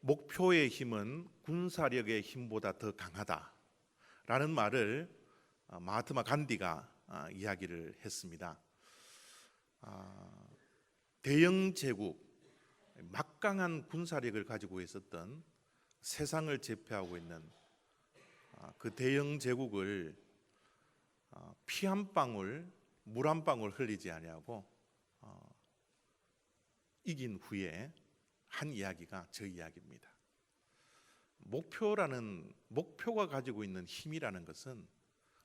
목표의 힘은 군사력의 힘보다 더 강하다라는 말을 마하트마 간디가 이야기를 했습니다. 대영 제국, 막강한 군사력을 가지고 있었던 세상을 제패하고 있는 그 대영 제국을 피 한 방울, 물 한 방울 흘리지 아니하고 이긴 후에 한 이야기가 저 이야기입니다. 목표가 가지고 있는 힘이라는 것은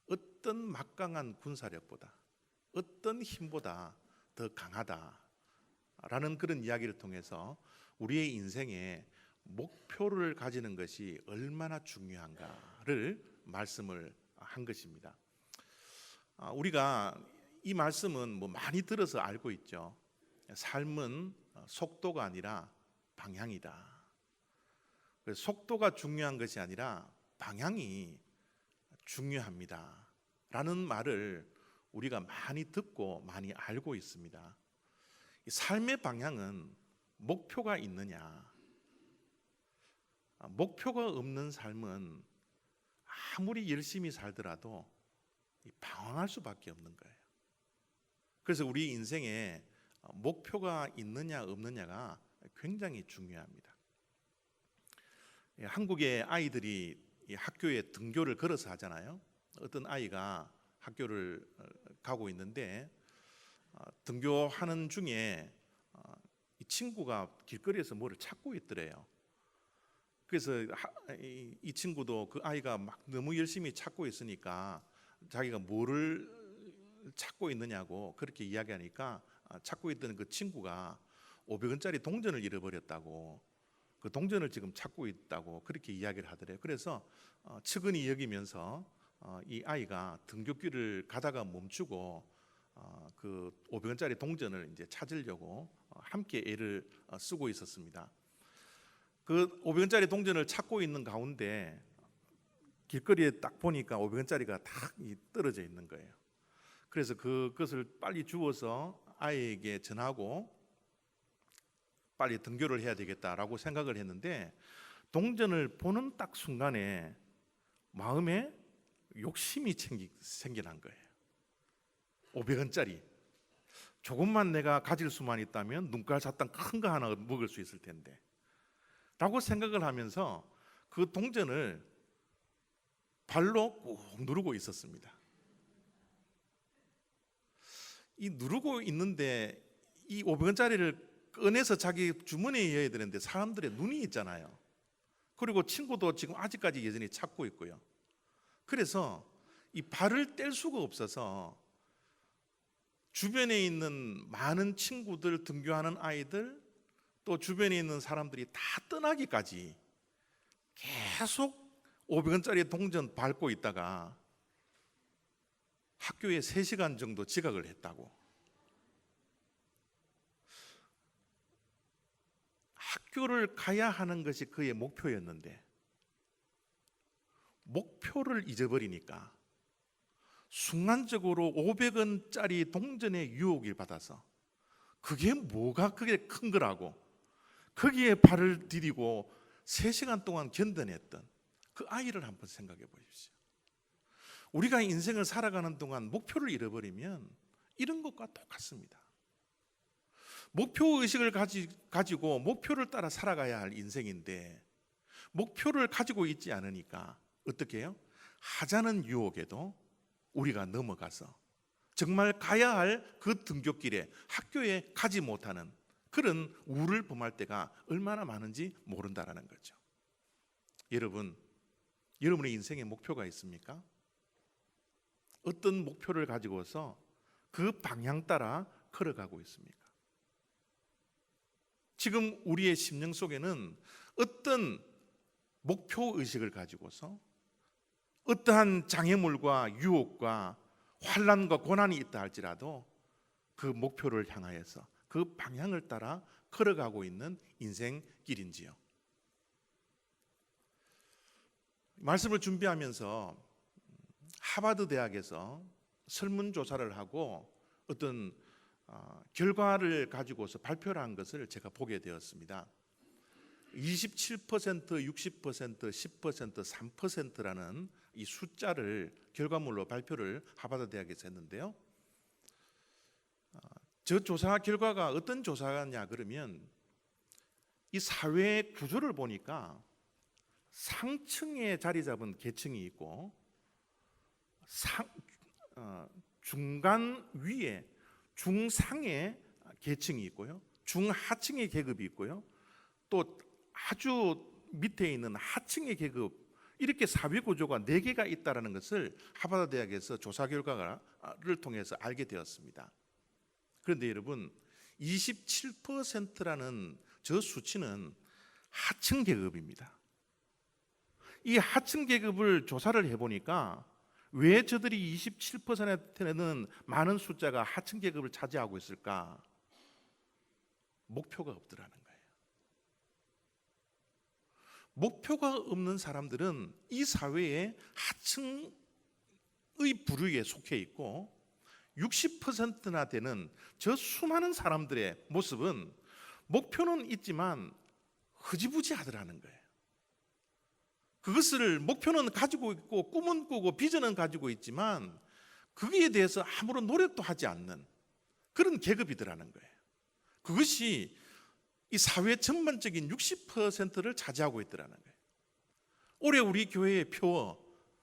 어떤 막강한 군사력보다, 어떤 힘보다 더 강하다라는 그런 이야기를 통해서 우리의 인생에 목표를 가지는 것이 얼마나 중요한가를 말씀을 한 것입니다. 우리가 이 말씀은 많이 들어서 알고 있죠. 삶은 속도가 아니라 방향이다. 속도가 중요한 것이 아니라 방향이 중요합니다 라는 말을 우리가 많이 듣고 많이 알고 있습니다. 삶의 방향은 목표가 있느냐, 목표가 없는 삶은 아무리 열심히 살더라도 방황할 수밖에 없는 거예요. 그래서 우리 인생에 목표가 있느냐 없느냐가 굉장히 중요합니다. 한국의 아이들이 학교에 등교를 걸어서 하잖아요. 어떤 아이가 학교를 가고 있는데 등교하는 중에 이 친구가 길거리에서 뭐를 찾고 있더래요. 그래서 이 친구도 그 아이가 막 너무 열심히 찾고 있으니까 자기가 뭐를 찾고 있느냐고 그렇게 이야기하니까 찾고 있던 그 친구가 500원짜리 동전을 잃어버렸다고, 그 동전을 지금 찾고 있다고 그렇게 이야기를 하더래요. 그래서 측은히 여기면서 이 아이가 등굣길을 가다가 멈추고 그 500원짜리 동전을 이제 찾으려고 함께 애를 쓰고 있었습니다. 그 500원짜리 동전을 찾고 있는 가운데 길거리에 딱 보니까 500원짜리가 딱 떨어져 있는 거예요. 그래서 그것을 빨리 주워서 아이에게 전하고 빨리 등교를 해야 되겠다라고 생각을 했는데, 동전을 보는 딱 순간에 마음에 욕심이 생겨난 거예요. 500원짜리 조금만 내가 가질 수만 있다면 눈깔 사탕 큰 거 하나 먹을 수 있을 텐데 라고 생각을 하면서 그 동전을 발로 꾹 누르고 있었습니다. 이 누르고 있는데 이 500원짜리를 꺼내서 자기 주머니에 넣어야 되는데 사람들의 눈이 있잖아요. 그리고 친구도 지금 아직까지 여전히 찾고 있고요. 그래서 이 발을 뗄 수가 없어서 주변에 있는 많은 친구들, 등교하는 아이들, 또 주변에 있는 사람들이 다 떠나기까지 계속 500원짜리 동전 밟고 있다가 학교에 3시간 정도 지각을 했다고. 학교를 가야 하는 것이 그의 목표였는데 목표를 잊어버리니까 순간적으로 500원짜리 동전의 유혹을 받아서 그게 뭐가 그게 큰 거라고 거기에 발을 디디고 3시간 동안 견뎌냈던 그 아이를 한번 생각해 보십시오. 우리가 인생을 살아가는 동안 목표를 잃어버리면 이런 것과 똑같습니다. 목표의식을 가지고 목표를 따라 살아가야 할 인생인데 목표를 가지고 있지 않으니까 어떻게 해요? 하자는 유혹에도 우리가 넘어가서 정말 가야 할 그 등굣길에 학교에 가지 못하는 그런 우를 범할 때가 얼마나 많은지 모른다라는 거죠. 여러분, 여러분의 인생에 목표가 있습니까? 어떤 목표를 가지고서 그 방향 따라 걸어가고 있습니까? 지금 우리의 심령 속에는 어떤 목표의식을 가지고서 어떠한 장애물과 유혹과 환난과 고난이 있다 할지라도 그 목표를 향하여서 그 방향을 따라 걸어가고 있는 인생길인지요. 말씀을 준비하면서 하버드 대학에서 설문조사를 하고 어떤 결과를 가지고서 발표를 한 것을 제가 보게 되었습니다. 27%, 60%, 10%, 3%라는 이 숫자를 결과물로 발표를 하버드 대학에서 했는데요. 저 조사 결과가 어떤 조사냐 그러면 이 사회 구조를 보니까 상층에 자리 잡은 계층이 있고 중간 위에 중상의 계층이 있고요, 중하층의 계급이 있고요, 또 아주 밑에 있는 하층의 계급, 이렇게 사회 구조가 4개가 있다는 것을 하버드 대학에서 조사 결과를 통해서 알게 되었습니다. 그런데 여러분, 27%라는 저 수치는 하층 계급입니다. 이 하층 계급을 조사를 해보니까 왜 저들이 27%는 많은 숫자가 하층 계급을 차지하고 있을까? 목표가 없더라는 거예요. 목표가 없는 사람들은 이 사회의 하층의 부류에 속해 있고 60%나 되는 저 수많은 사람들의 모습은 목표는 있지만 흐지부지하더라는 거예요. 그것을 목표는 가지고 있고 꿈은 꾸고 비전은 가지고 있지만 거기에 대해서 아무런 노력도 하지 않는 그런 계급이더라는 거예요. 그것이 이 사회 전반적인 60%를 차지하고 있더라는 거예요. 올해 우리 교회의 표어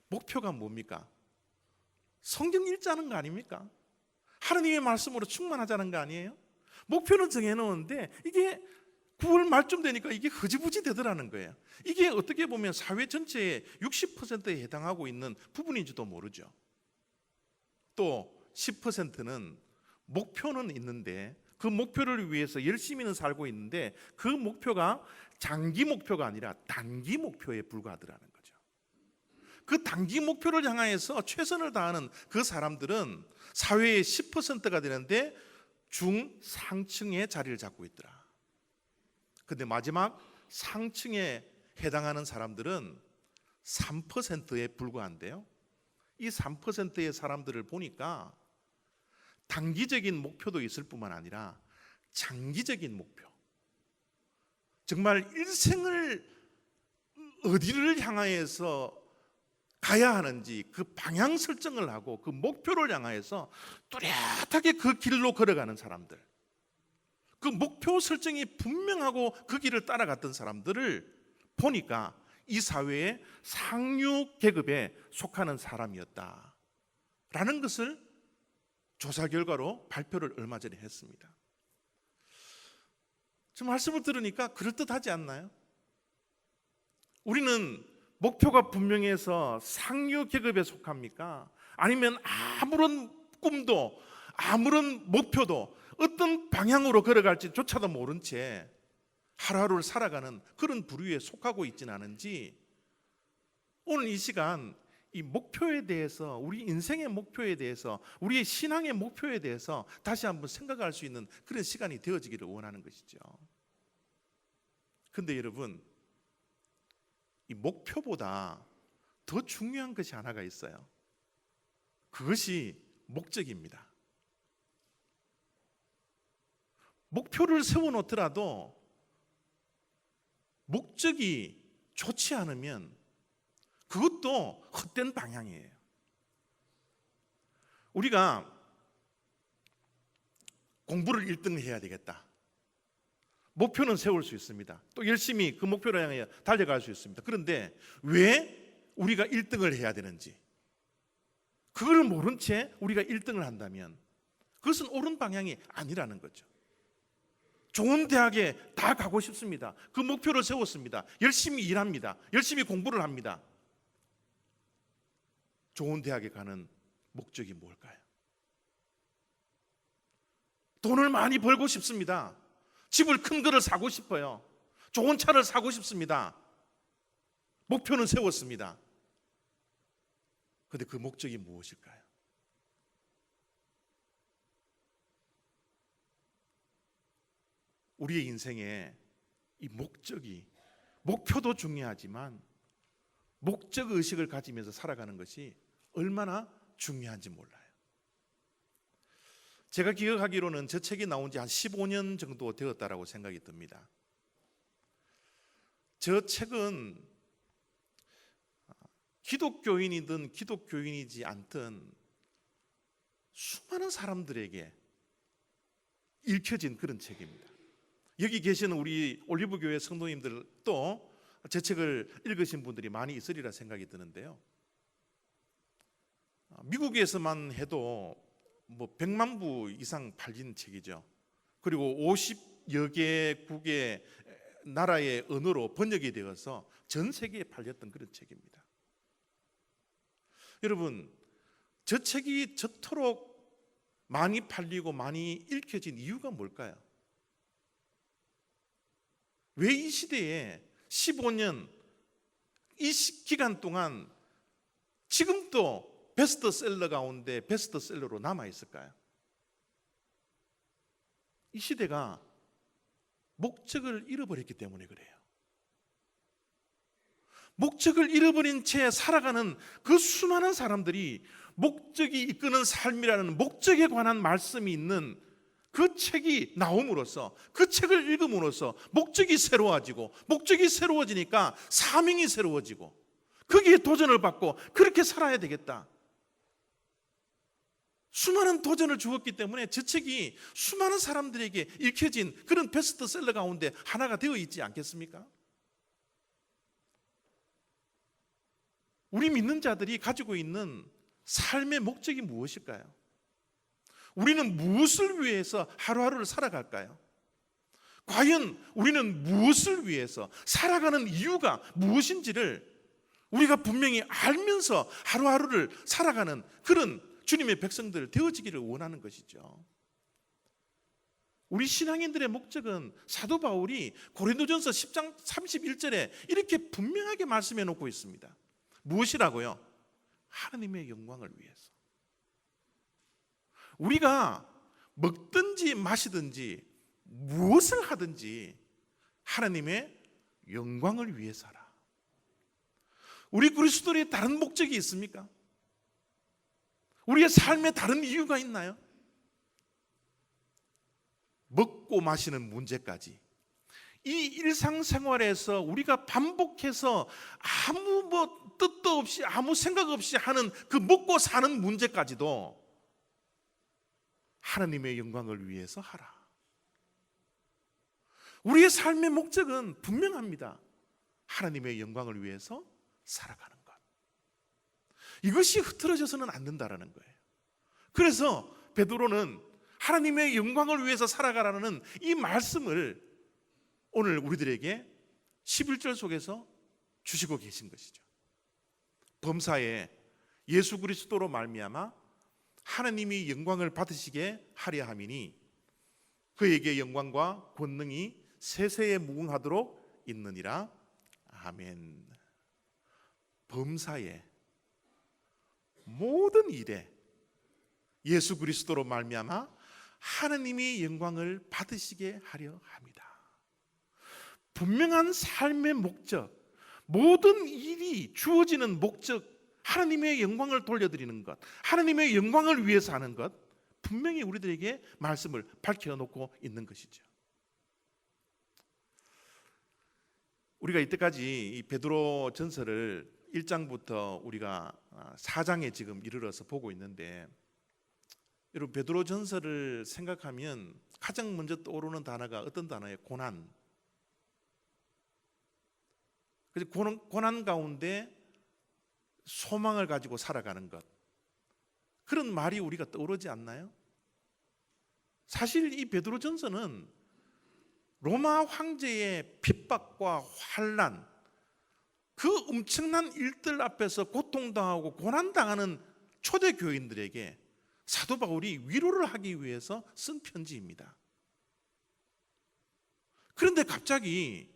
목표가 뭡니까? 성경 읽자는 거 아닙니까? 하나님의 말씀으로 충만하자는 거 아니에요? 목표는 정해놓은데 이게 9월 말쯤 되니까 이게 흐지부지 되더라는 거예요. 이게 어떻게 보면 사회 전체의 60%에 해당하고 있는 부분인지도 모르죠. 또 10%는 목표는 있는데 그 목표를 위해서 열심히는 살고 있는데 그 목표가 장기 목표가 아니라 단기 목표에 불과하더라는 거죠. 그 단기 목표를 향해서 최선을 다하는 그 사람들은 사회의 10%가 되는데 중상층의 자리를 잡고 있더라. 근데 마지막 상층에 해당하는 사람들은 3%에 불과한데요. 이 3%의 사람들을 보니까 단기적인 목표도 있을 뿐만 아니라 장기적인 목표, 정말 일생을 어디를 향하여서 가야 하는지 그 방향 설정을 하고 그 목표를 향하여서 뚜렷하게 그 길로 걸어가는 사람들, 그 목표 설정이 분명하고 그 길을 따라갔던 사람들을 보니까 이 사회의 상류 계급에 속하는 사람이었다라는 것을 조사 결과로 발표를 얼마 전에 했습니다. 저 말씀을 들으니까 그럴듯하지 않나요? 우리는 목표가 분명해서 상류 계급에 속합니까? 아니면 아무런 꿈도 아무런 목표도 어떤 방향으로 걸어갈지조차도 모른 채 하루하루를 살아가는 그런 부류에 속하고 있지는 않은지, 오늘 이 시간 이 목표에 대해서, 우리 인생의 목표에 대해서, 우리의 신앙의 목표에 대해서 다시 한번 생각할 수 있는 그런 시간이 되어지기를 원하는 것이죠. 그런데 여러분, 이 목표보다 더 중요한 것이 하나가 있어요. 그것이 목적입니다. 목표를 세워놓더라도 목적이 좋지 않으면 그것도 헛된 방향이에요. 우리가 공부를 1등 해야 되겠다, 목표는 세울 수 있습니다. 또 열심히 그 목표를 향해 달려갈 수 있습니다. 그런데 왜 우리가 1등을 해야 되는지, 그걸 모른 채 우리가 1등을 한다면 그것은 옳은 방향이 아니라는 거죠. 좋은 대학에 다 가고 싶습니다. 그 목표를 세웠습니다. 열심히 일합니다. 열심히 공부를 합니다. 좋은 대학에 가는 목적이 뭘까요? 돈을 많이 벌고 싶습니다. 집을 큰 거를 사고 싶어요. 좋은 차를 사고 싶습니다. 목표는 세웠습니다. 그런데 그 목적이 무엇일까요? 우리의 인생에 이 목적이, 목표도 중요하지만 목적의식을 가지면서 살아가는 것이 얼마나 중요한지 몰라요. 제가 기억하기로는 저 책이 나온 지 한 15년 정도 되었다라고 생각이 듭니다. 저 책은 기독교인이든 기독교인이지 않든 수많은 사람들에게 읽혀진 그런 책입니다. 여기 계시는 우리 올리브교회 성도님들도 제 책을 읽으신 분들이 많이 있으리라 생각이 드는데요. 미국에서만 해도 뭐 100만 부 이상 팔린 책이죠. 그리고 50여 개국의 나라의 언어로 번역이 되어서 전 세계에 팔렸던 그런 책입니다. 여러분, 저 책이 저토록 많이 팔리고 많이 읽혀진 이유가 뭘까요? 왜 이 시대에 15년 이 기간 동안 지금도 베스트셀러 가운데 베스트셀러로 남아 있을까요? 이 시대가 목적을 잃어버렸기 때문에 그래요. 목적을 잃어버린 채 살아가는 그 수많은 사람들이 목적이 이끄는 삶이라는 목적에 관한 말씀이 있는 그 책이 나옴으로써, 그 책을 읽음으로써 목적이 새로워지고, 목적이 새로워지니까 사명이 새로워지고, 거기에 도전을 받고 그렇게 살아야 되겠다. 수많은 도전을 주었기 때문에 저 책이 수많은 사람들에게 읽혀진 그런 베스트셀러 가운데 하나가 되어 있지 않겠습니까? 우리 믿는 자들이 가지고 있는 삶의 목적이 무엇일까요? 우리는 무엇을 위해서 하루하루를 살아갈까요? 과연 우리는 무엇을 위해서 살아가는 이유가 무엇인지를 우리가 분명히 알면서 하루하루를 살아가는 그런 주님의 백성들 되어지기를 원하는 것이죠. 우리 신앙인들의 목적은 사도 바울이 고린도전서 10장 31절에 이렇게 분명하게 말씀해 놓고 있습니다. 무엇이라고요? 하나님의 영광을 위해서. 우리가 먹든지 마시든지 무엇을 하든지 하나님의 영광을 위해서 하라. 우리 그리스도인의 다른 목적이 있습니까? 우리의 삶에 다른 이유가 있나요? 먹고 마시는 문제까지 이 일상생활에서 우리가 반복해서 아무 뜻도 없이 아무 생각 없이 하는 그 먹고 사는 문제까지도 하나님의 영광을 위해서 하라. 우리의 삶의 목적은 분명합니다. 하나님의 영광을 위해서 살아가는 것. 이것이 흐트러져서는 안 된다라는 거예요. 그래서 베드로는 하나님의 영광을 위해서 살아가라는 이 말씀을 오늘 우리들에게 11절 속에서 주시고 계신 것이죠. 범사에 예수 그리스도로 말미암아 하나님이 영광을 받으시게 하려 함이니 그에게 영광과 권능이 세세에 무궁하도록 있느니라. 아멘. 범사에 모든 일에 예수 그리스도로 말미암아 하나님이 영광을 받으시게 하려 합니다. 분명한 삶의 목적, 모든 일이 주어지는 목적, 하나님의 영광을 돌려드리는 것, 하나님의 영광을 위해서 하는 것, 분명히 우리들에게 말씀을 밝혀놓고 있는 것이죠. 우리가 이때까지 이 베드로 전서를 1장부터 우리가 4장에 지금 이르러서 보고 있는데, 여러분 베드로 전서를 생각하면 가장 먼저 떠오르는 단어가 어떤 단어예요? 고난. 그래서 고난 가운데 소망을 가지고 살아가는 것, 그런 말이 우리가 떠오르지 않나요? 사실 이 베드로 전서는 로마 황제의 핍박과 환난, 그 엄청난 일들 앞에서 고통당하고 고난당하는 초대 교인들에게 사도 바울이 위로를 하기 위해서 쓴 편지입니다. 그런데 갑자기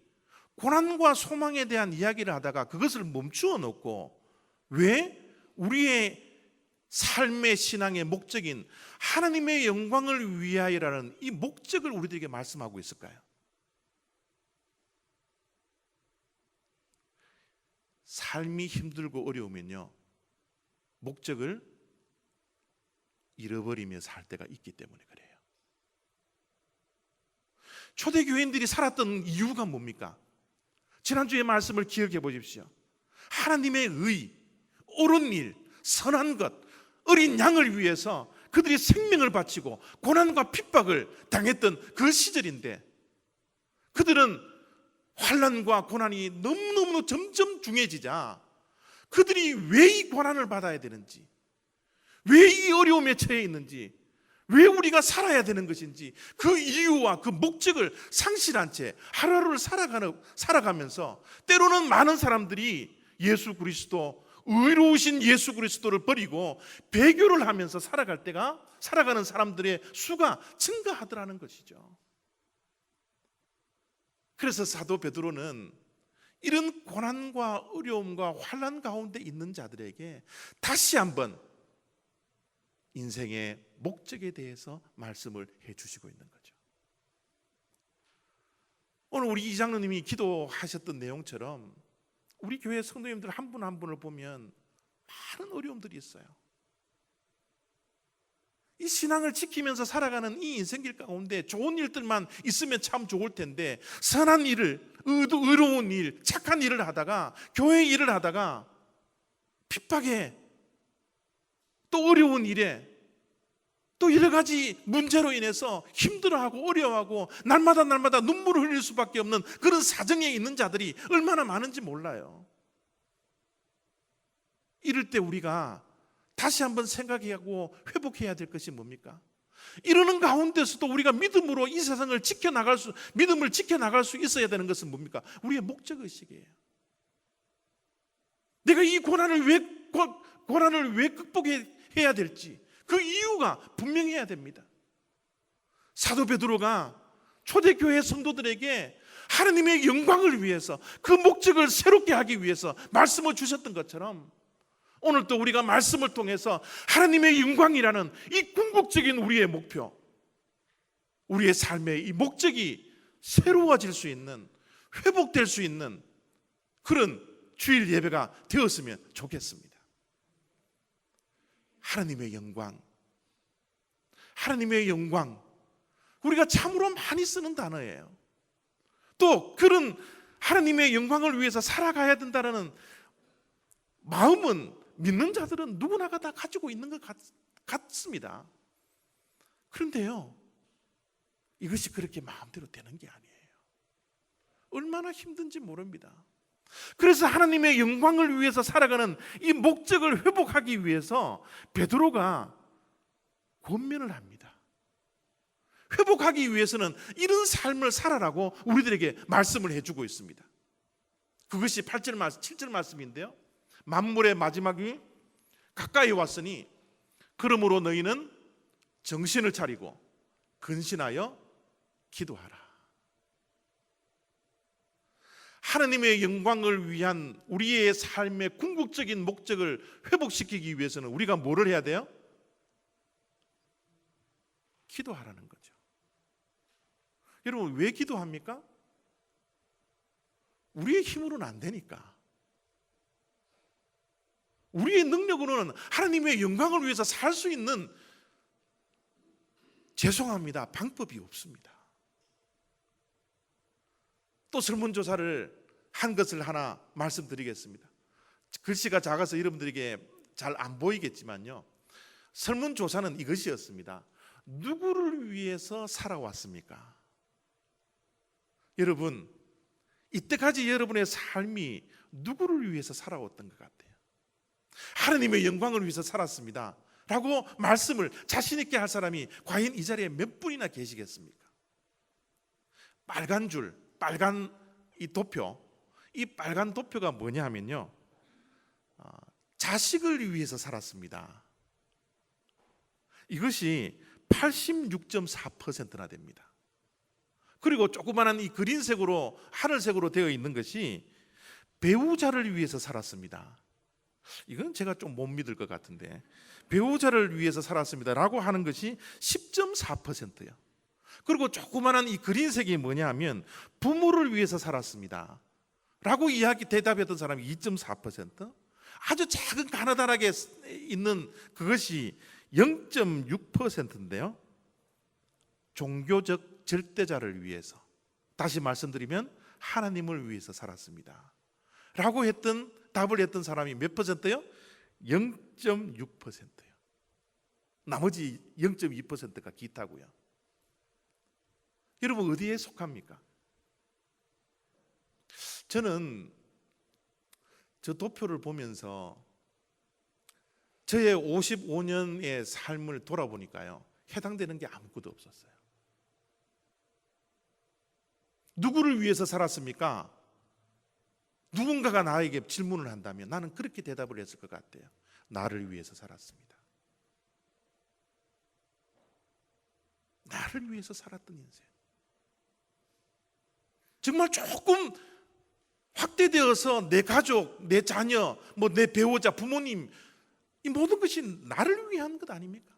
고난과 소망에 대한 이야기를 하다가 그것을 멈추어 놓고 왜 우리의 삶의 신앙의 목적인 하나님의 영광을 위하여라는 이 목적을 우리들에게 말씀하고 있을까요? 삶이 힘들고 어려우면요, 목적을 잃어버리며 살 때가 있기 때문에 그래요. 초대교인들이 살았던 이유가 뭡니까? 지난주의 말씀을 기억해 보십시오. 하나님의 의, 옳은 일, 선한 것, 어린 양을 위해서 그들이 생명을 바치고 고난과 핍박을 당했던 그 시절인데, 그들은 환난과 고난이 너무너무 점점 중해지자 그들이 왜 이 고난을 받아야 되는지, 왜 이 어려움에 처해 있는지, 왜 우리가 살아야 되는 것인지 그 이유와 그 목적을 상실한 채 하루하루를 살아가면서 때로는 많은 사람들이 예수 그리스도, 의로우신 예수 그리스도를 버리고 배교를 하면서 살아가는 사람들의 수가 증가하더라는 것이죠. 그래서 사도 베드로는 이런 고난과 어려움과 환난 가운데 있는 자들에게 다시 한번 인생의 목적에 대해서 말씀을 해주시고 있는 거죠. 오늘 우리 이장로님이 기도하셨던 내용처럼 우리 교회 성도님들 한 분 한 분을 보면 많은 어려움들이 있어요. 이 신앙을 지키면서 살아가는 이 인생길 가운데 좋은 일들만 있으면 참 좋을 텐데, 선한 일을, 의로운 일, 착한 일을 하다가, 교회 일을 하다가 핍박에, 또 어려운 일에, 또 여러 가지 문제로 인해서 힘들어하고 어려워하고 날마다 눈물을 흘릴 수밖에 없는 그런 사정에 있는 자들이 얼마나 많은지 몰라요. 이럴 때 우리가 다시 한번 생각하고 회복해야 될 것이 뭡니까? 이러는 가운데서도 우리가 믿음으로 이 세상을 믿음을 지켜나갈 수 있어야 되는 것은 뭡니까? 우리의 목적의식이에요. 내가 이 고난을 왜 극복해야 될지 그 이유가 분명해야 됩니다. 사도 베드로가 초대교회 성도들에게 하나님의 영광을 위해서, 그 목적을 새롭게 하기 위해서 말씀을 주셨던 것처럼, 오늘 또 우리가 말씀을 통해서 하나님의 영광이라는 이 궁극적인 우리의 목표, 우리의 삶의 이 목적이 새로워질 수 있는, 회복될 수 있는 그런 주일 예배가 되었으면 좋겠습니다. 하나님의 영광, 하나님의 영광, 우리가 참으로 많이 쓰는 단어예요. 또 그런 하나님의 영광을 위해서 살아가야 된다는 마음은 믿는 자들은 누구나가 다 가지고 있는 것 같습니다. 그런데요, 이것이 그렇게 마음대로 되는 게 아니에요. 얼마나 힘든지 모릅니다. 그래서 하나님의 영광을 위해서 살아가는 이 목적을 회복하기 위해서 베드로가 권면을 합니다. 회복하기 위해서는 이런 삶을 살아라고 우리들에게 말씀을 해주고 있습니다. 그것이 7절 말씀인데요, 만물의 마지막이 가까이 왔으니 그러므로 너희는 정신을 차리고 근신하여 기도하라. 하나님의 영광을 위한 우리의 삶의 궁극적인 목적을 회복시키기 위해서는 우리가 뭐를 해야 돼요? 기도하라는 거죠. 여러분, 왜 기도합니까? 우리의 힘으로는 안 되니까. 우리의 능력으로는 하나님의 영광을 위해서 살 수 있는, 죄송합니다, 방법이 없습니다. 또 설문조사를 한 것을 하나 말씀드리겠습니다. 글씨가 작아서 여러분들에게 잘 안 보이겠지만요, 설문조사는 이것이었습니다. 누구를 위해서 살아왔습니까? 여러분, 이때까지 여러분의 삶이 누구를 위해서 살아왔던 것 같아요? 하나님의 영광을 위해서 살았습니다 라고 말씀을 자신 있게 할 사람이 과연 이 자리에 몇 분이나 계시겠습니까? 빨간 줄, 빨간 이 도표, 이 빨간 도표가 뭐냐 하면요, 자식을 위해서 살았습니다. 이것이 86.4%나 됩니다. 그리고 조그마한 이 그린색으로, 하늘색으로 되어 있는 것이 배우자를 위해서 살았습니다. 이건 제가 좀 못 믿을 것 같은데, 배우자를 위해서 살았습니다 라고 하는 것이 10.4%예요. 그리고 조그마한 이 그린색이 뭐냐 하면 부모를 위해서 살았습니다 라고 대답했던 사람이 2.4%, 아주 작은 가나다랗게 있는 그것이 0.6%인데요 종교적 절대자를 위해서, 다시 말씀드리면 하나님을 위해서 살았습니다 라고 했던 답을 했던 사람이 몇 퍼센트요? 0.6%요. 나머지 0.2%가 기타고요. 여러분 어디에 속합니까? 저는 저 도표를 보면서 저의 55년의 삶을 돌아보니까요, 해당되는 게 아무것도 없었어요. 누구를 위해서 살았습니까? 누군가가 나에게 질문을 한다면 나는 그렇게 대답을 했을 것 같아요. 나를 위해서 살았습니다. 나를 위해서 살았던 인생. 정말 조금 확대되어서 내 가족, 내 자녀, 내 배우자, 부모님, 이 모든 것이 나를 위한 것 아닙니까?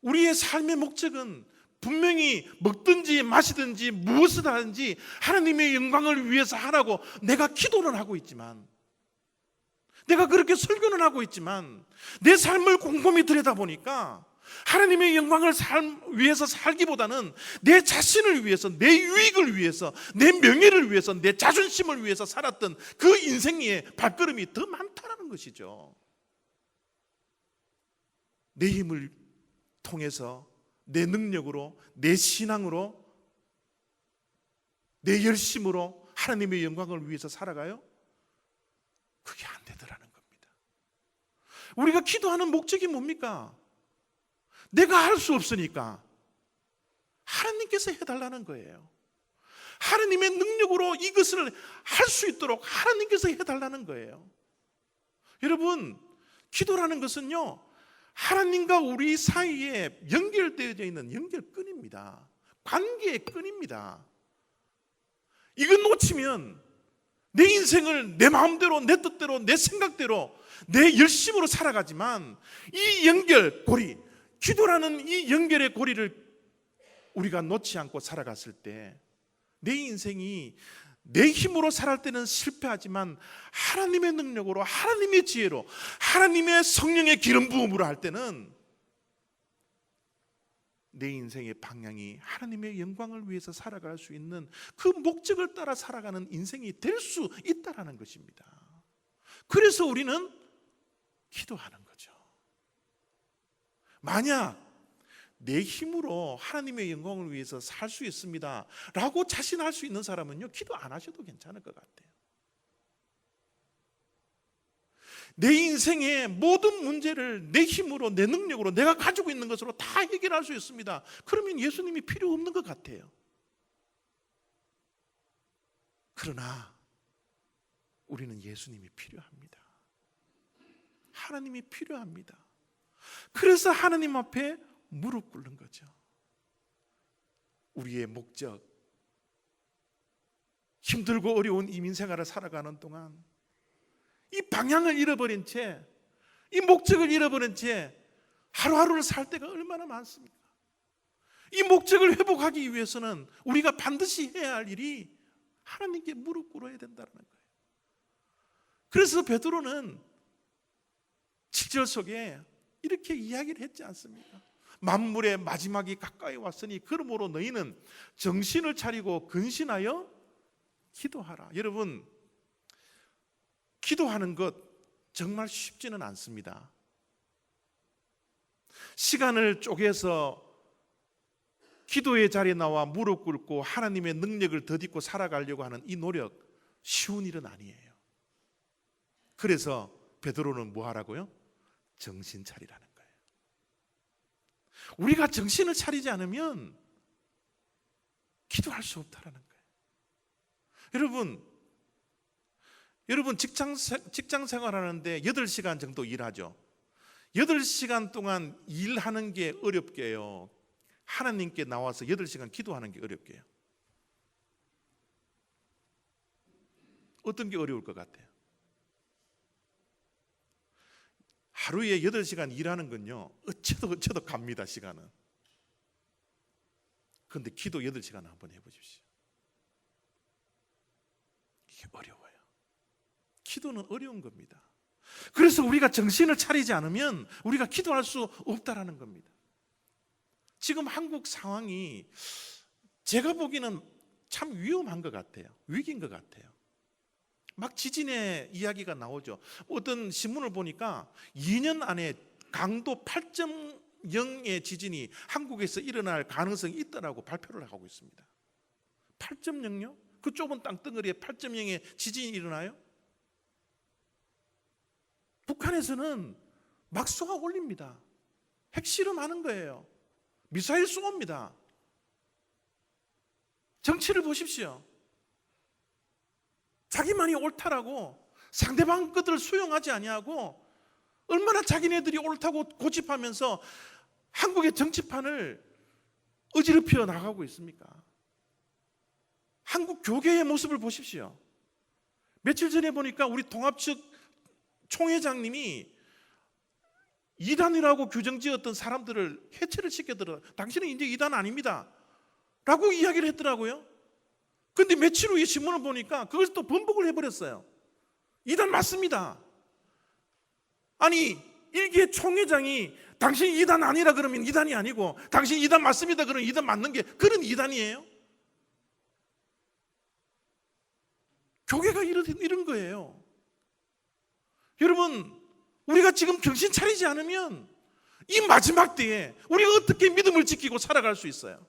우리의 삶의 목적은 분명히 먹든지 마시든지 무엇을 하든지 하나님의 영광을 위해서 하라고 내가 기도는 하고 있지만, 내가 그렇게 설교는 하고 있지만, 내 삶을 곰곰이 들여다보니까 하나님의 영광을 위해서 살기보다는 내 자신을 위해서, 내 유익을 위해서, 내 명예를 위해서, 내 자존심을 위해서 살았던 그 인생의 발걸음이 더 많다는 것이죠. 내 힘을 통해서, 내 능력으로, 내 신앙으로, 내 열심으로 하나님의 영광을 위해서 살아가요? 그게 안 되더라는 겁니다. 우리가 기도하는 목적이 뭡니까? 내가 할 수 없으니까 하나님께서 해달라는 거예요. 하나님의 능력으로 이것을 할 수 있도록 하나님께서 해달라는 거예요. 여러분, 기도라는 것은요, 하나님과 우리 사이에 연결되어져 있는 연결끈입니다. 관계의 끈입니다. 이거 놓치면 내 인생을 내 마음대로, 내 뜻대로, 내 생각대로, 내 열심으로 살아가지만 이 연결고리, 기도라는 이 연결의 고리를 우리가 놓지 않고 살아갔을 때 내 인생이 내 힘으로 살할 때는 실패하지만 하나님의 능력으로, 하나님의 지혜로, 하나님의 성령의 기름 부음으로 할 때는 내 인생의 방향이 하나님의 영광을 위해서 살아갈 수 있는 그 목적을 따라 살아가는 인생이 될 수 있다는 것입니다. 그래서 우리는 기도하는 거죠. 만약 내 힘으로 하나님의 영광을 위해서 살 수 있습니다 라고 자신할 수 있는 사람은요, 기도 안 하셔도 괜찮을 것 같아요. 내 인생의 모든 문제를 내 힘으로, 내 능력으로, 내가 가지고 있는 것으로 다 해결할 수 있습니다. 그러면 예수님이 필요 없는 것 같아요. 그러나 우리는 예수님이 필요합니다. 하나님이 필요합니다. 그래서 하나님 앞에 무릎 꿇는 거죠. 우리의 목적, 힘들고 어려운 이민생활을 살아가는 동안 이 방향을 잃어버린 채, 이 목적을 잃어버린 채 하루하루를 살 때가 얼마나 많습니까? 이 목적을 회복하기 위해서는 우리가 반드시 해야 할 일이 하나님께 무릎 꿇어야 된다는 거예요. 그래서 베드로는 7절 속에 이렇게 이야기를 했지 않습니까? 만물의 마지막이 가까이 왔으니 그러므로 너희는 정신을 차리고 근신하여 기도하라. 여러분, 기도하는 것 정말 쉽지는 않습니다. 시간을 쪼개서 기도의 자리에 나와 무릎 꿇고 하나님의 능력을 덧입고 살아가려고 하는 이 노력, 쉬운 일은 아니에요. 그래서 베드로는 뭐 하라고요? 정신 차리라는 거예요. 우리가 정신을 차리지 않으면 기도할 수 없다라는 거예요. 여러분 직장 생활하는데 8시간 정도 일하죠. 8시간 동안 일하는 게 어렵게요, 하나님께 나와서 8시간 기도하는 게 어렵게요? 어떤 게 어려울 것 같아요? 하루에 8시간 일하는 건요, 어째도 갑니다, 시간은. 그런데 기도 8시간 한번 해보십시오. 이게 어려워요. 기도는 어려운 겁니다. 그래서 우리가 정신을 차리지 않으면 우리가 기도할 수 없다라는 겁니다. 지금 한국 상황이 제가 보기에는 참 위험한 것 같아요. 위기인 것 같아요. 막 지진의 이야기가 나오죠. 어떤 신문을 보니까 2년 안에 강도 8.0의 지진이 한국에서 일어날 가능성이 있다라고 발표를 하고 있습니다. 8.0요? 그 좁은 땅덩어리에 8.0의 지진이 일어나요? 북한에서는 막 쏘아 올립니다. 핵실험하는 거예요. 미사일 쏘옵니다. 정치를 보십시오. 자기만이 옳다라고 상대방 것들을 수용하지 아니하고 얼마나 자기네들이 옳다고 고집하면서 한국의 정치판을 어지럽혀 나가고 있습니까? 한국 교계의 모습을 보십시오. 며칠 전에 보니까 우리 통합 측 총회장님이 이단이라고 규정지었던 사람들을 해체를 시켜들어. 당신은 이제 이단 아닙니다 라고 이야기를 했더라고요. 그런데 며칠 후에 신문을 보니까 그것을 또 번복을 해버렸어요. 이단 맞습니다. 아니 일개 총회장이 당신 이단 아니라 그러면 이단이 아니고, 당신 이단 맞습니다 그러면 이단 맞는 게 그런 이단이에요? 교회가 이런 거예요. 여러분, 우리가 지금 정신 차리지 않으면 이 마지막 때에 우리가 어떻게 믿음을 지키고 살아갈 수 있어요?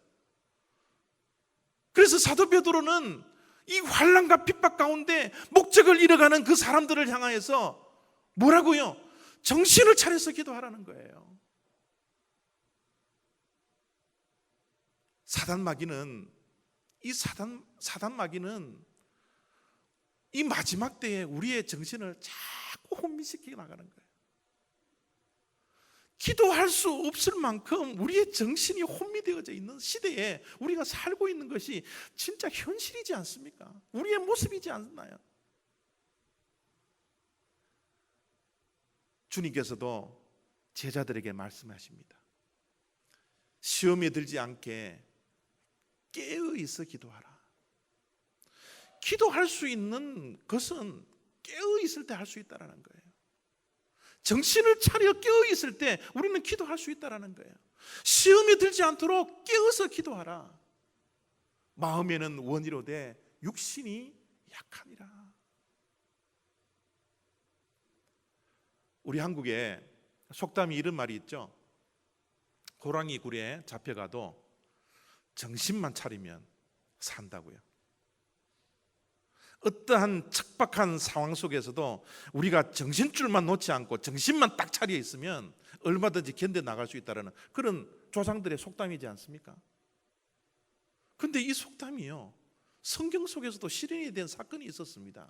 그래서 사도 베드로는 이 환난과 핍박 가운데 목적을 잃어가는 그 사람들을 향하여서 뭐라고요? 정신을 차려서 기도하라는 거예요. 사단 마귀는 이 마지막 때에 우리의 정신을 자꾸 혼미시키게 나가는 거예요. 기도할 수 없을 만큼 우리의 정신이 혼미되어져 있는 시대에 우리가 살고 있는 것이 진짜 현실이지 않습니까? 우리의 모습이지 않나요? 주님께서도 제자들에게 말씀하십니다. 시험에 들지 않게 깨어 있어 기도하라. 기도할 수 있는 것은 깨어 있을 때 할 수 있다는 거예요. 정신을 차려 깨어 있을 때 우리는 기도할 수 있다는 거예요. 시험에 들지 않도록 깨어서 기도하라. 마음에는 원이로되 육신이 약함이라. 우리 한국에 속담이 이런 말이 있죠. 호랑이 굴에 잡혀가도 정신만 차리면 산다고요. 어떠한 척박한 상황 속에서도 우리가 정신줄만 놓지 않고 정신만 딱 차려 있으면 얼마든지 견뎌 나갈 수 있다는 그런 조상들의 속담이지 않습니까? 그런데 이 속담이요, 성경 속에서도 실현이 된 사건이 있었습니다.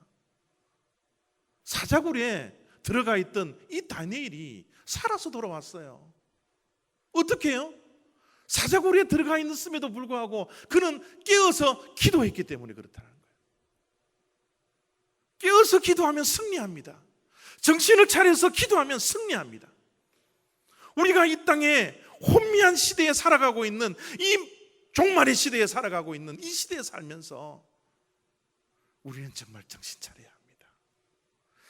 사자굴에 들어가 있던 이 다니엘이 살아서 돌아왔어요. 어떻게 해요? 사자굴에 들어가 있음에도 불구하고 그는 깨어서 기도했기 때문에 그렇다는 거예요. 깨어서 기도하면 승리합니다. 정신을 차려서 기도하면 승리합니다. 우리가 이 땅에 혼미한 시대에 살아가고 있는, 이 종말의 시대에 살아가고 있는 이 시대에 살면서 우리는 정말 정신 차려야 합니다.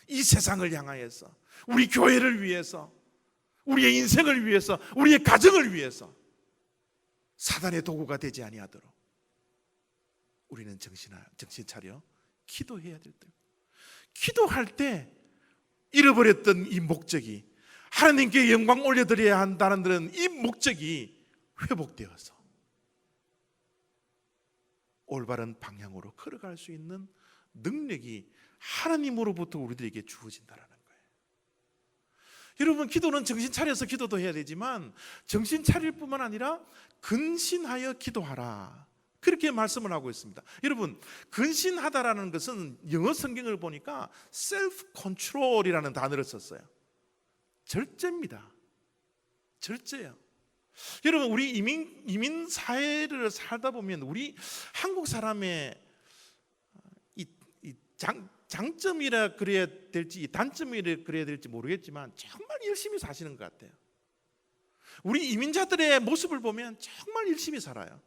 이 세상을 향하여서, 우리 교회를 위해서, 우리의 인생을 위해서, 우리의 가정을 위해서 사단의 도구가 되지 아니하도록 우리는 정신 차려 기도해야 될 때, 기도할 때 잃어버렸던 이 목적이, 하나님께 영광 올려드려야 한다는 이 목적이 회복되어서 올바른 방향으로 걸어갈 수 있는 능력이 하나님으로부터 우리들에게 주어진다는 거예요. 여러분, 기도는 정신 차려서 기도도 해야 되지만 정신 차릴 뿐만 아니라 근신하여 기도하라, 그렇게 말씀을 하고 있습니다. 여러분, 근신하다라는 것은 영어 성경을 보니까 self control이라는 단어를 썼어요. 절제입니다. 절제요. 여러분, 우리 이민 사회를 살다 보면 우리 한국 사람의 이 장점이라 그래야 될지 단점이라 그래야 될지 모르겠지만 정말 열심히 사시는 것 같아요. 우리 이민자들의 모습을 보면 정말 열심히 살아요.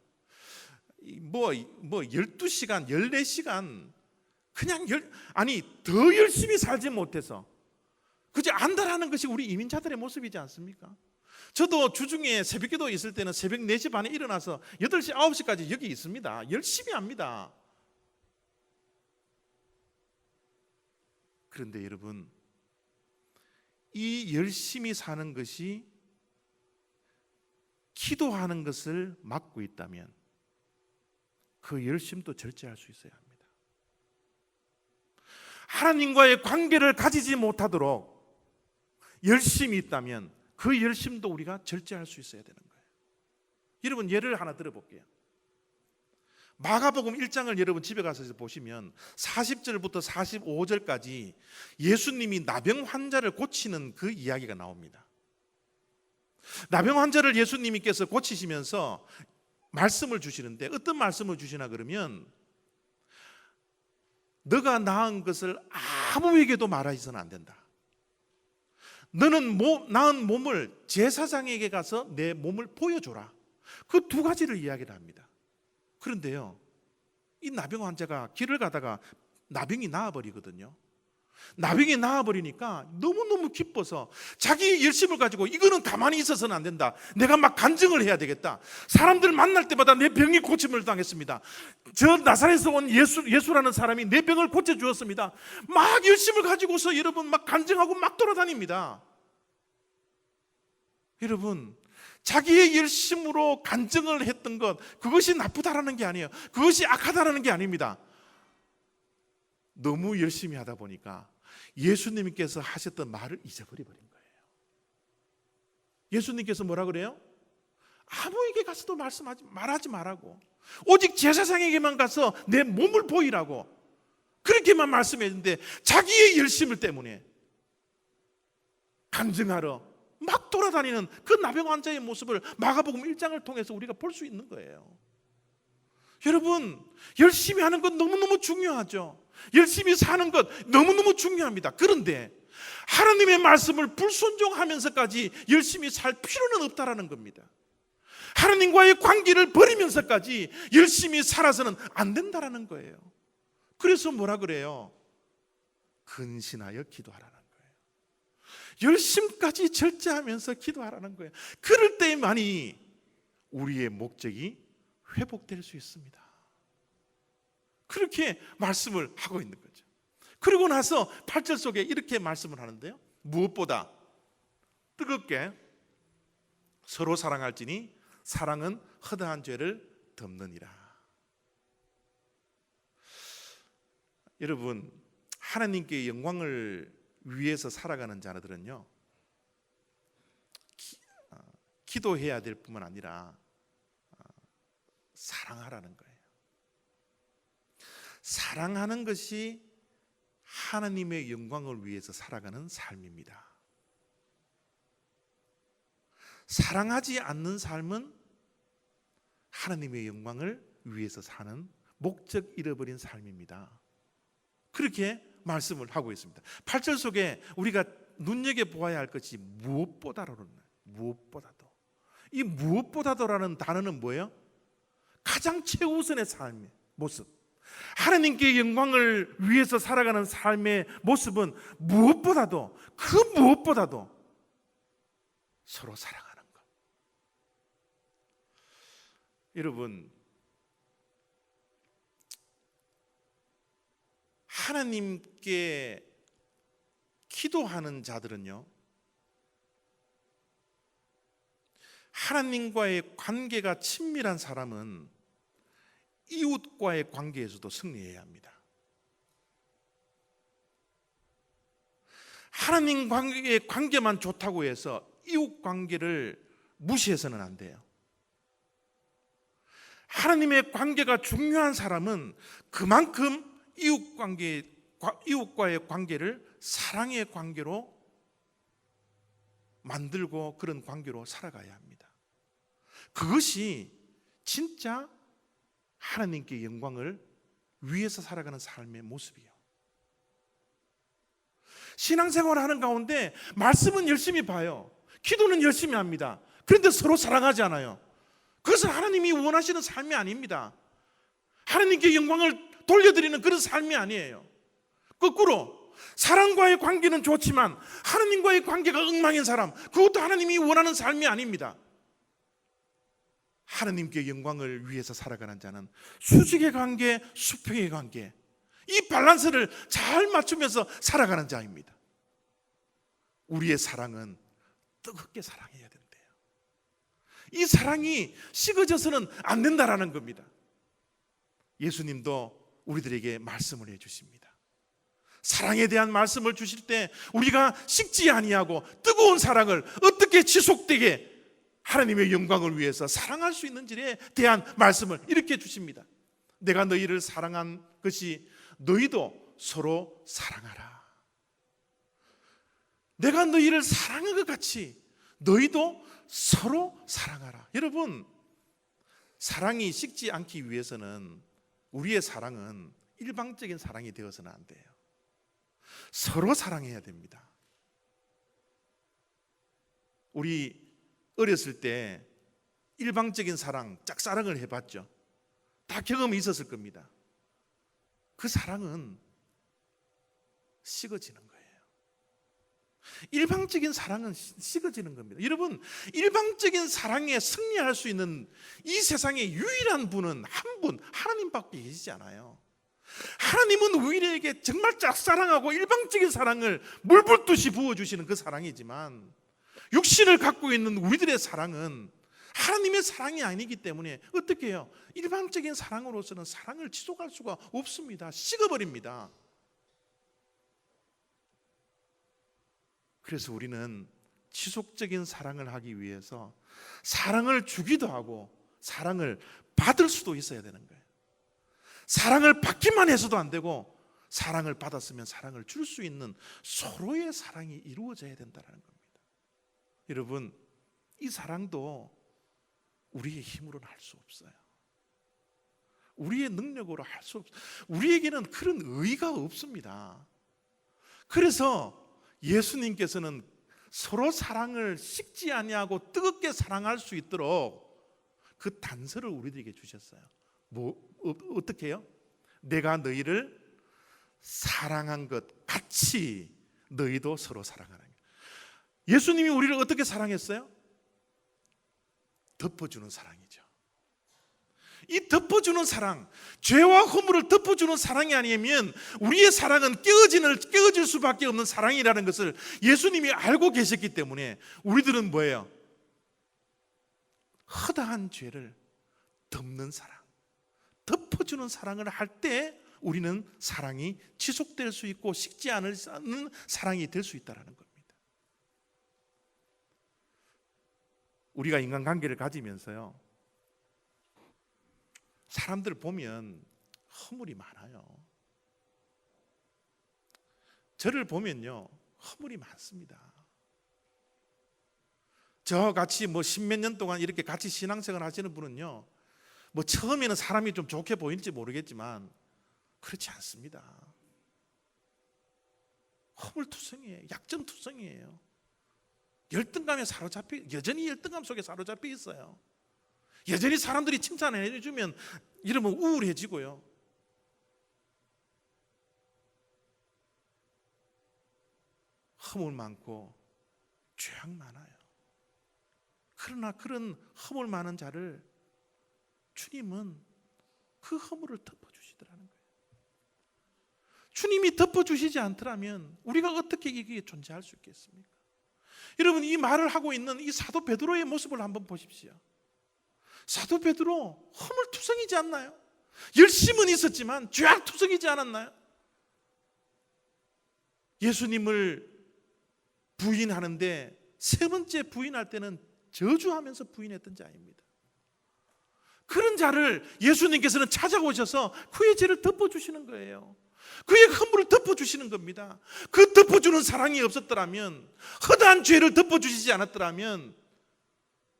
뭐 12시간, 14시간 그냥 더 열심히 살지 못해서 그저 안다라는 것이 우리 이민자들의 모습이지 않습니까? 저도 주중에 새벽기도 있을 때는 새벽 4시 반에 일어나서 8시, 9시까지 여기 있습니다. 열심히 합니다. 그런데 여러분, 이 열심히 사는 것이 기도하는 것을 막고 있다면 그 열심도 절제할 수 있어야 합니다. 하나님과의 관계를 가지지 못하도록 열심이 있다면 그 열심도 우리가 절제할 수 있어야 되는 거예요. 여러분, 예를 하나 들어볼게요. 마가복음 1장을 여러분 집에 가서 보시면 40절부터 45절까지 예수님이 나병 환자를 고치는 그 이야기가 나옵니다. 나병 환자를 예수님께서 고치시면서 말씀을 주시는데, 어떤 말씀을 주시나 그러면, 너가 낳은 것을 아무에게도 말하지는 안 된다. 너는 낳은 몸을 제사장에게 가서 내 몸을 보여줘라. 그 2가지를 이야기를 합니다. 그런데요, 이 나병 환자가 길을 가다가 나병이 나아버리거든요. 나병이 나아버리니까 너무너무 기뻐서 자기 열심을 가지고 이거는 가만히 있어서는 안 된다. 내가 막 간증을 해야 되겠다. 사람들 만날 때마다 내 병이 고침을 당했습니다. 저 나사렛에서 온 예수라는 사람이 내 병을 고쳐주었습니다. 막 열심을 가지고서 여러분 막 간증하고 막 돌아다닙니다. 여러분, 자기의 열심으로 간증을 했던 것, 그것이 나쁘다라는 게 아니에요. 그것이 악하다라는 게 아닙니다. 너무 열심히 하다 보니까 예수님께서 하셨던 말을 잊어버린 거예요. 예수님께서 뭐라 그래요? 아무에게 가서도 말하지 말라고, 오직 제사장에게만 가서 내 몸을 보이라고, 그렇게만 말씀했는데 자기의 열심을 때문에 간증하러 막 돌아다니는 그 나병 환자의 모습을 마가복음 1장을 통해서 우리가 볼 수 있는 거예요. 여러분, 열심히 하는 건 너무너무 중요하죠. 열심히 사는 것 너무너무 중요합니다. 그런데 하나님의 말씀을 불순종하면서까지 열심히 살 필요는 없다라는 겁니다. 하나님과의 관계를 버리면서까지 열심히 살아서는 안 된다라는 거예요. 그래서 뭐라 그래요? 근신하여 기도하라는 거예요. 열심까지 절제하면서 기도하라는 거예요. 그럴 때만이 우리의 목적이 회복될 수 있습니다. 그렇게 말씀을 하고 있는 거죠. 그리고 나서 8절 속에 이렇게 말씀을 하는데요, 무엇보다 뜨겁게 서로 사랑할지니 사랑은 허다한 죄를 덮느니라. 여러분, 하나님께 영광을 위해서 살아가는 자들은요, 기도해야 될 뿐만 아니라 사랑하라는 거예요. 사랑하는 것이 하나님의 영광을 위해서 살아가는 삶입니다. 사랑하지 않는 삶은 하나님의 영광을 위해서 사는 목적 잃어버린 삶입니다. 그렇게 말씀을 하고 있습니다. 8절 속에 우리가 눈여겨보아야 할 것이 무엇보다도, 이 무엇보다도라는 단어는 뭐예요? 가장 최우선의 삶의 모습, 하나님께 영광을 위해서 살아가는 삶의 모습은 무엇보다도, 그 무엇보다도 서로 사랑하는 것. 여러분, 하나님께 기도하는 자들은요, 하나님과의 관계가 친밀한 사람은 이웃과의 관계에서도 승리해야 합니다. 하나님과의 관계만 좋다고 해서 이웃 관계를 무시해서는 안 돼요. 하나님의 관계가 중요한 사람은 그만큼 이웃과의 관계를 사랑의 관계로 만들고 그런 관계로 살아가야 합니다. 그것이 진짜 하나님께 영광을 위해서 살아가는 삶의 모습이에요. 신앙생활을 하는 가운데 말씀은 열심히 봐요. 기도는 열심히 합니다. 그런데 서로 사랑하지 않아요. 그것은 하나님이 원하시는 삶이 아닙니다. 하나님께 영광을 돌려드리는 그런 삶이 아니에요. 거꾸로 사랑과의 관계는 좋지만 하나님과의 관계가 엉망인 사람, 그것도 하나님이 원하는 삶이 아닙니다. 하나님께 영광을 위해서 살아가는 자는 수직의 관계, 수평의 관계, 이 밸런스를 잘 맞추면서 살아가는 자입니다. 우리의 사랑은 뜨겁게 사랑해야 된대요. 이 사랑이 식어져서는 안 된다라는 겁니다. 예수님도 우리들에게 말씀을 해주십니다. 사랑에 대한 말씀을 주실 때 우리가 식지 아니하고 뜨거운 사랑을 어떻게 지속되게 하나님의 영광을 위해서 사랑할 수 있는지에 대한 말씀을 이렇게 주십니다. 내가 너희를 사랑한 것이 너희도 서로 사랑하라. 내가 너희를 사랑한 것 같이 너희도 서로 사랑하라. 여러분, 사랑이 식지 않기 위해서는 우리의 사랑은 일방적인 사랑이 되어서는 안 돼요. 서로 사랑해야 됩니다. 우리 어렸을 때 일방적인 사랑, 짝사랑을 해봤죠. 다 경험이 있었을 겁니다. 그 사랑은 식어지는 거예요. 일방적인 사랑은 식어지는 겁니다. 여러분, 일방적인 사랑에 승리할 수 있는 이 세상의 유일한 분은 한 분, 하나님밖에 계시지 않아요. 하나님은 우리에게 정말 짝사랑하고 일방적인 사랑을 물 붓듯이 부어주시는 그 사랑이지만, 육신을 갖고 있는 우리들의 사랑은 하나님의 사랑이 아니기 때문에 어떻게 해요? 일방적인 사랑으로서는 사랑을 지속할 수가 없습니다. 식어버립니다. 그래서 우리는 지속적인 사랑을 하기 위해서 사랑을 주기도 하고 사랑을 받을 수도 있어야 되는 거예요. 사랑을 받기만 해서도 안 되고 사랑을 받았으면 사랑을 줄 수 있는 서로의 사랑이 이루어져야 된다는 겁니다. 여러분, 이 사랑도 우리의 힘으로는 할 수 없어요. 우리의 능력으로 할 수 없어요. 우리에게는 그런 의의가 없습니다. 그래서 예수님께서는 서로 사랑을 식지 아니하고 뜨겁게 사랑할 수 있도록 그 단서를 우리들에게 주셨어요. 어떻게 해요? 내가 너희를 사랑한 것 같이 너희도 서로 사랑하라. 예수님이 우리를 어떻게 사랑했어요? 덮어주는 사랑이죠. 이 덮어주는 사랑, 죄와 허물을 덮어주는 사랑이 아니면 우리의 사랑은 깨어질 수밖에 없는 사랑이라는 것을 예수님이 알고 계셨기 때문에 우리들은 뭐예요? 허다한 죄를 덮는 사랑, 덮어주는 사랑을 할 때 우리는 사랑이 지속될 수 있고 식지 않는 사랑이 될 수 있다는 겁니다. 우리가 인간관계를 가지면서요, 사람들 보면 허물이 많아요. 저를 보면요, 허물이 많습니다. 저같이 십몇 년 동안 이렇게 같이 신앙생활 하시는 분은요, 처음에는 사람이 좀 좋게 보일지 모르겠지만 그렇지 않습니다. 허물투성이에요. 약점투성이에요. 여전히 열등감 속에 사로잡혀 있어요. 여전히 사람들이 칭찬을 해주면 이러면 우울해지고요. 허물 많고 죄악 많아요. 그러나 그런 허물 많은 자를 주님은 그 허물을 덮어주시더라는 거예요. 주님이 덮어주시지 않더라면 우리가 어떻게 이게 존재할 수 있겠습니까? 여러분, 이 말을 하고 있는 이 사도 베드로의 모습을 한번 보십시오. 사도 베드로 허물투성이지 않나요? 열심은 있었지만 죄악투성이지 않았나요? 예수님을 부인하는데 세 번째 부인할 때는 저주하면서 부인했던 자입니다. 그런 자를 예수님께서는 찾아오셔서 그의 죄를 덮어주시는 거예요. 그의 허물을 덮어주시는 겁니다. 그 덮어주는 사랑이 없었더라면, 허다한 죄를 덮어주시지 않았더라면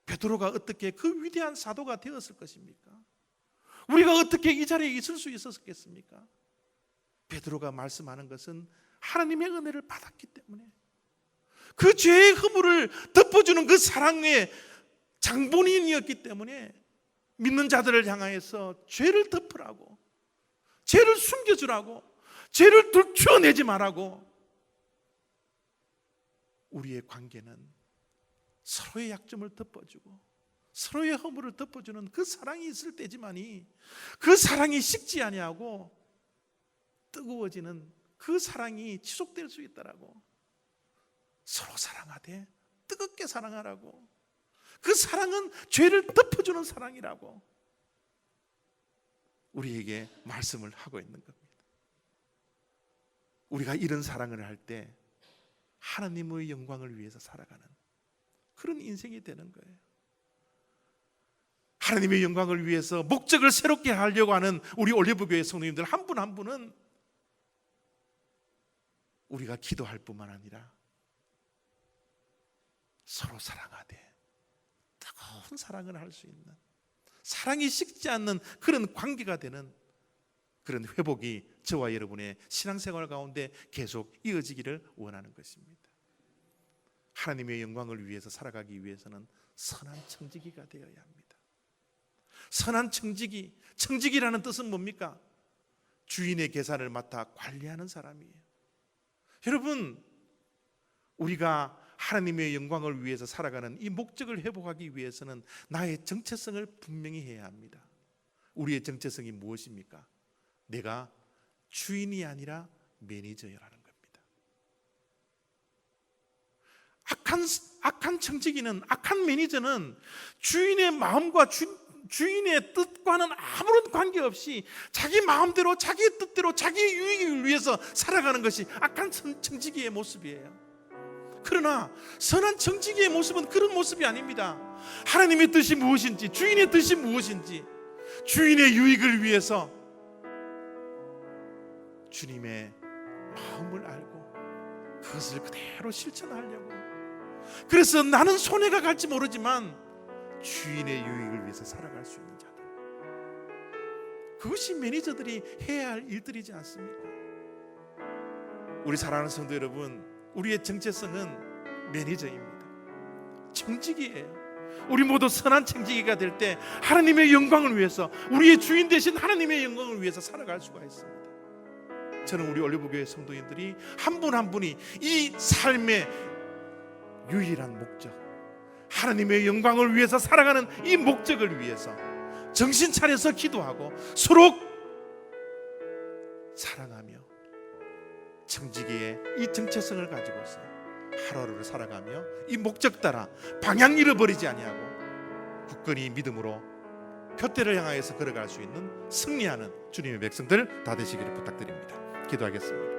베드로가 어떻게 그 위대한 사도가 되었을 것입니까? 우리가 어떻게 이 자리에 있을 수 있었겠습니까? 베드로가 말씀하는 것은 하나님의 은혜를 받았기 때문에, 그 죄의 허물을 덮어주는 그 사랑의 장본인이었기 때문에 믿는 자들을 향하여서 죄를 덮으라고, 죄를 숨겨주라고, 죄를 들추어내지 말라고. 우리의 관계는 서로의 약점을 덮어주고 서로의 허물을 덮어주는 그 사랑이 있을 때지만이, 그 사랑이 식지 아니하고 뜨거워지는 그 사랑이 지속될 수 있다라고. 서로 사랑하되 뜨겁게 사랑하라고. 그 사랑은 죄를 덮어주는 사랑이라고 우리에게 말씀을 하고 있는 겁니다. 우리가 이런 사랑을 할 때 하나님의 영광을 위해서 살아가는 그런 인생이 되는 거예요. 하나님의 영광을 위해서 목적을 새롭게 하려고 하는 우리 올리브교회 성도님들 한 분 한 분은 우리가 기도할 뿐만 아니라 서로 사랑하되 뜨거운 사랑을 할 수 있는, 사랑이 식지 않는 그런 관계가 되는 그런 회복이 저와 여러분의 신앙생활 가운데 계속 이어지기를 원하는 것입니다. 하나님의 영광을 위해서 살아가기 위해서는 선한 청지기가 되어야 합니다. 선한 청지기, 청지기라는 뜻은 뭡니까? 주인의 계산을 맡아 관리하는 사람이에요. 여러분, 우리가 하나님의 영광을 위해서 살아가는 이 목적을 회복하기 위해서는 나의 정체성을 분명히 해야 합니다. 우리의 정체성이 무엇입니까? 내가 주인이 아니라 매니저라는 겁니다. 악한 청지기는, 악한 매니저는 주인의 마음과 주인의 뜻과는 아무런 관계없이 자기 마음대로, 자기 뜻대로, 자기의 유익을 위해서 살아가는 것이 악한 청지기의 모습이에요. 그러나 선한 청지기의 모습은 그런 모습이 아닙니다. 하나님의 뜻이 무엇인지, 주인의 뜻이 무엇인지, 주인의 유익을 위해서 주님의 마음을 알고 그것을 그대로 실천하려고. 그래서 나는 손해가 갈지 모르지만 주인의 유익을 위해서 살아갈 수 있는 자들, 그것이 매니저들이 해야 할 일들이지 않습니까? 우리 사랑하는 성도 여러분, 우리의 정체성은 매니저입니다. 청지기예요. 우리 모두 선한 청지기가 될 때 하나님의 영광을 위해서, 우리의 주인 되신 하나님의 영광을 위해서 살아갈 수가 있습니다. 저는 우리 올리브교회 성도님들이 한 분 한 분이 이 삶의 유일한 목적, 하나님의 영광을 위해서 살아가는 이 목적을 위해서 정신 차려서 기도하고 서로 사랑하며 청지기의 이 정체성을 가지고서 하루하루를 살아가며 이 목적 따라 방향 잃어버리지 아니하고 굳건히 믿음으로 표대를 향하여서 걸어갈 수 있는 승리하는 주님의 백성들 다 되시기를 부탁드립니다. 기도하겠습니다.